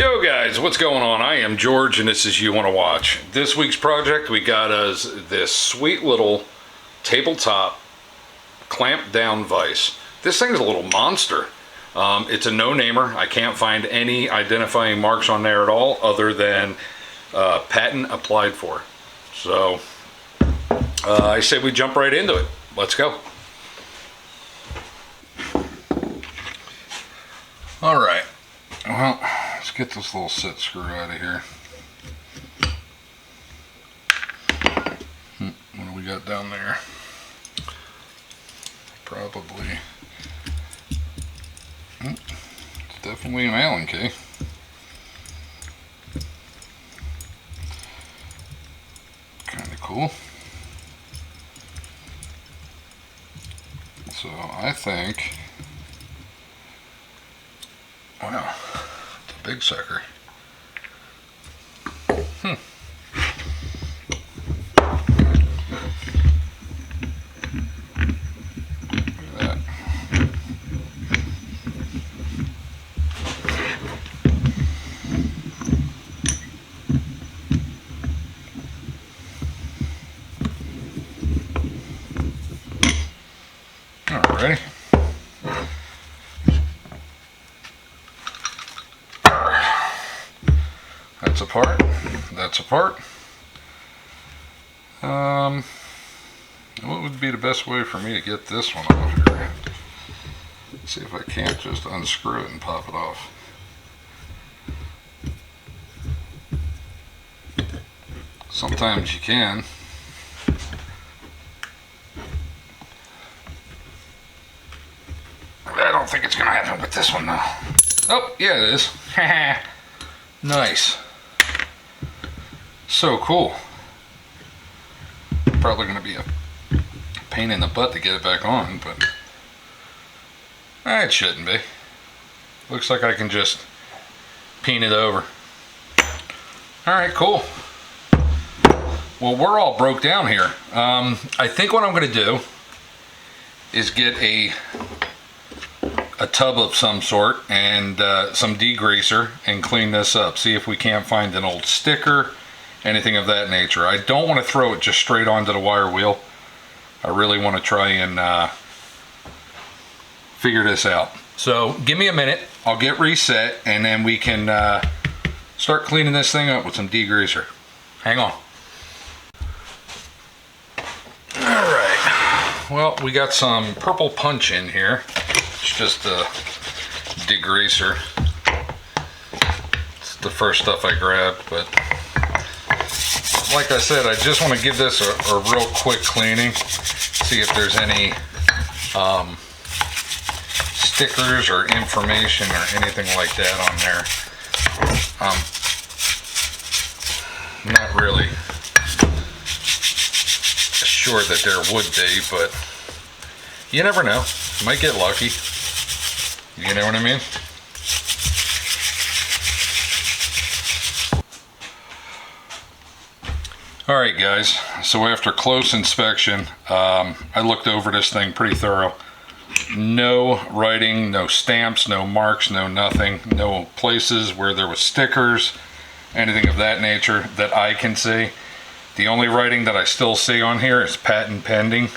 Yo guys, what's going on? I am George and this is You Want to Watch. This week's project, we got us this sweet little tabletop clamp down vise. This thing's a little monster. It's a no-namer. I can't find any identifying marks on there at all other than patent applied for. So I say we jump right into it. Let's go. All right. Well, let's get this little set screw out of here. What do we got down there? Probably. It's definitely an Allen key. Kind of cool. So I think, wow, it's a big sucker. Look at that. Alrighty. That's apart. That's apart. What would be the best way for me to get this one off here? Let's see if I can't just unscrew it and pop it off. Sometimes you can. I don't think it's gonna happen with this one though. Oh, yeah it is. Nice. So cool. Probably gonna be a pain in the butt to get it back on, but it shouldn't be. Looks like I can just peen it over. Alright, cool. Well, we're all broke down here. I think what I'm gonna do is get a tub of some sort and some degreaser and clean this up. See if we can't find an old sticker, anything of that nature. I don't want to throw it just straight onto the wire wheel. I really want to try and figure this out. So give me a minute, I'll get reset and then we can start cleaning this thing up with some degreaser. Hang on. Alright, well, we got some purple punch in here. It's just a degreaser. It's the first stuff I grabbed, but like I said, I just want to give this a real quick cleaning. See if there's any stickers or information or anything like that on there. Not really sure that there would be, but you never know. You might get lucky. You know what I mean? Alright guys, so after close inspection, I looked over this thing pretty thorough. No writing, no stamps, no marks, no nothing. No places where there was stickers, anything of that nature that I can see. The only writing that I still see on here is patent pending.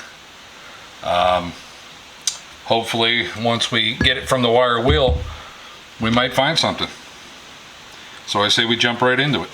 Hopefully, once we get it from the wire wheel, we might find something. So I say we jump right into it.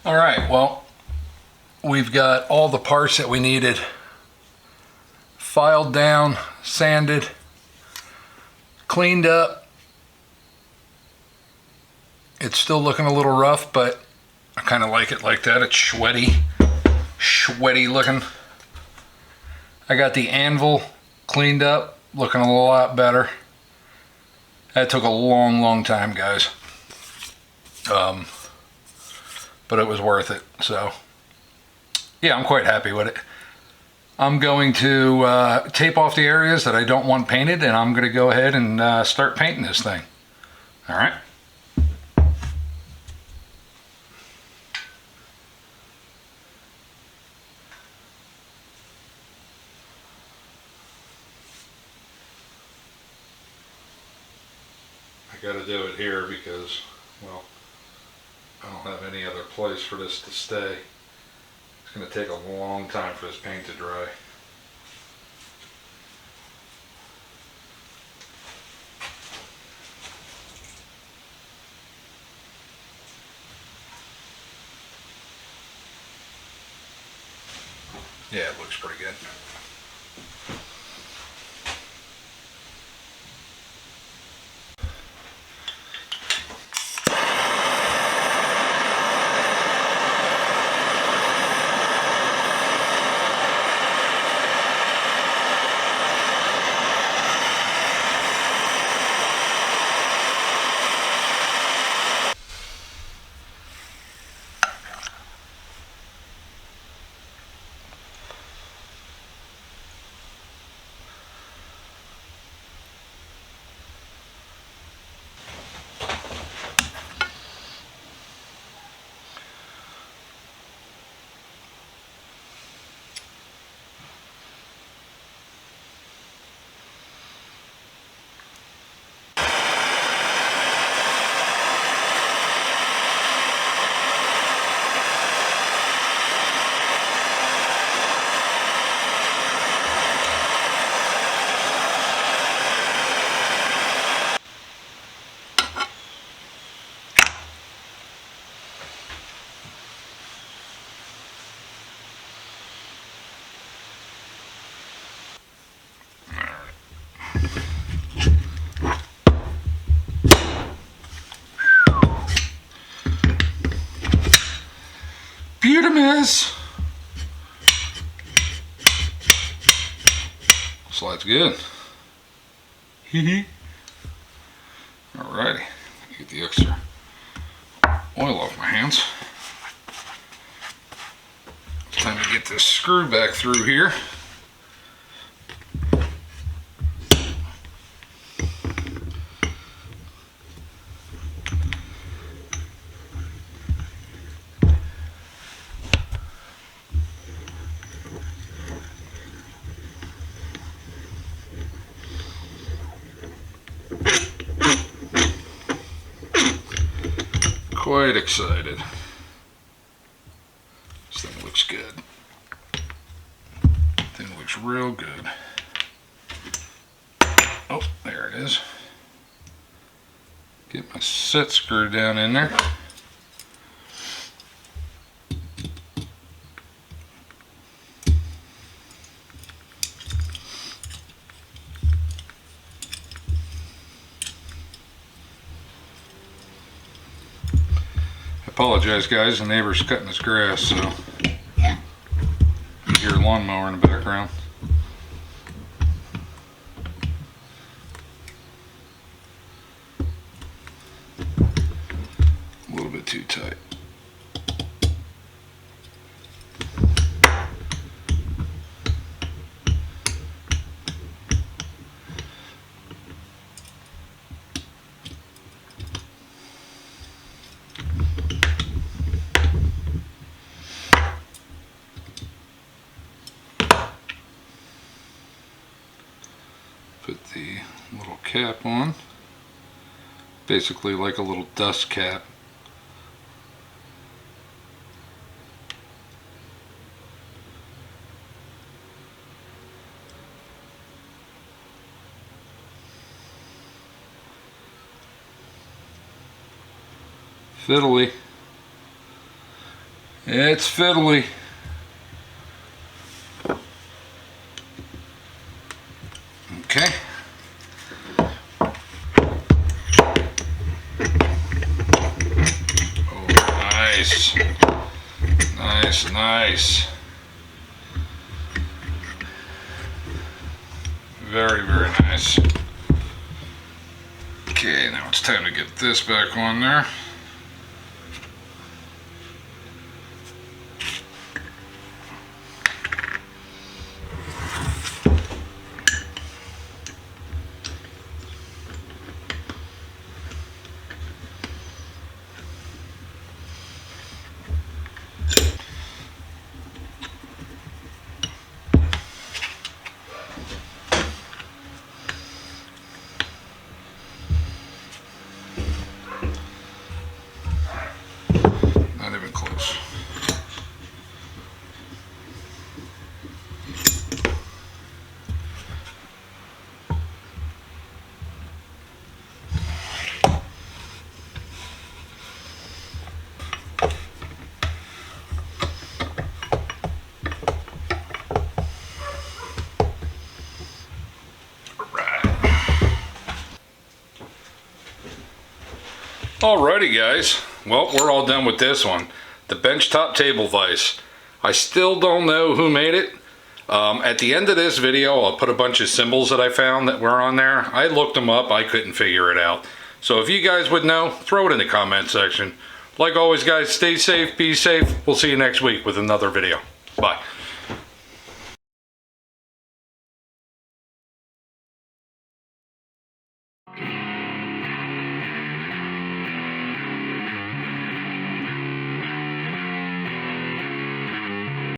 All right, well, we've got all the parts that we needed filed down, sanded, cleaned up. It's still looking a little rough, but I kind of like it like that. It's sweaty looking. I got the anvil cleaned up, looking a lot better. That took a long time, guys. But it was worth it. So yeah, I'm quite happy with it. I'm going to tape off the areas that I don't want painted, and I'm going to go ahead and start painting this thing. All right. I got to do it here because, well, I don't have any other place for this to stay. It's going to take a long time for this paint to dry. Yeah, it looks pretty good. Beautimus! Slide's good. Alrighty, get the extra oil off my hands. Time to get this screw back through here. Quite excited. This thing looks good. Thing looks real good. Oh, there it is. Get my set screw down in there. Apologize, guys, the neighbor's cutting his grass, so you hear a lawnmower in the background. A little bit too tight. Put the little cap on, basically like a little dust cap. Fiddly. It's fiddly. Okay. Oh, nice. Nice, nice. Very, very nice. Okay, now it's time to get this back on there. Not even close. Alrighty guys, well, we're all done with this one. The benchtop table vise. I still don't know who made it. At the end of this video, I'll put a bunch of symbols that I found that were on there. I looked them up, I couldn't figure it out. So if you guys would know, throw it in the comment section. Like always guys, stay safe, be safe. We'll see you next week with another video. Bye.